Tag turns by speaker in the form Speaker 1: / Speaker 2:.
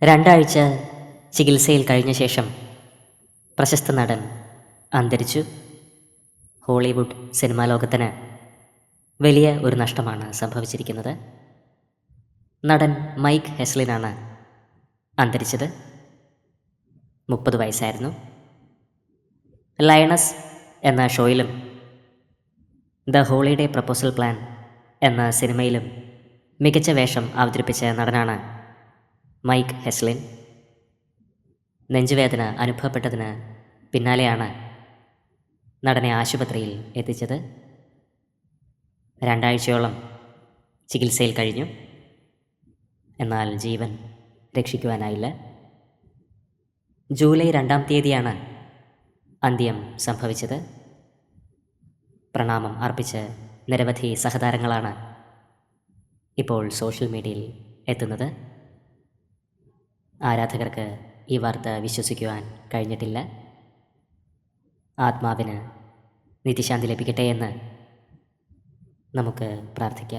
Speaker 1: രണ്ടാഴ്ച ചികിത്സയിൽ കഴിഞ്ഞ ശേഷം പ്രശസ്ത നടൻ അന്തരിച്ചു. ഹോളിവുഡ് സിനിമാ ലോകത്തിന് വലിയ ഒരു നഷ്ടമാണ് സംഭവിച്ചിരിക്കുന്നത്. നടൻ മൈക്ക് ഹെസ്ലിനാണ് അന്തരിച്ചത്. 30 വയസ്സായിരുന്നു. ലയണസ് എന്ന ഷോയിലും ദ ഹോളിഡേ പ്രപ്പോസൽ പ്ലാൻ എന്ന സിനിമയിലും മികച്ച വേഷം അവതരിപ്പിച്ച നടനാണ് മൈക്ക് ഹെസ്ലിൻ. നെഞ്ചുവേദന അനുഭവപ്പെട്ടതിന് പിന്നാലെയാണ് നടനെ ആശുപത്രിയിൽ എത്തിച്ചത്. 2 ആഴ്ചയോളം ചികിത്സയിൽ കഴിഞ്ഞു. എന്നാൽ ജീവൻ രക്ഷിക്കുവാനായില്ല. ജൂലൈ 2-ാം തീയതിയാണ് അന്ത്യം സംഭവിച്ചത്. പ്രണാമം അർപ്പിച്ച് നിരവധി സഹതാരങ്ങളാണ് ഇപ്പോൾ സോഷ്യൽ മീഡിയയിൽ എത്തുന്നത്. ആരാധകർക്ക് ഈ വാർത്ത വിശ്വസിക്കുവാൻ കഴിഞ്ഞിട്ടില്ല. ആത്മാവിന് നിത്യശാന്തി ലഭിക്കട്ടെ എന്ന് നമുക്ക് പ്രാർത്ഥിക്കാം.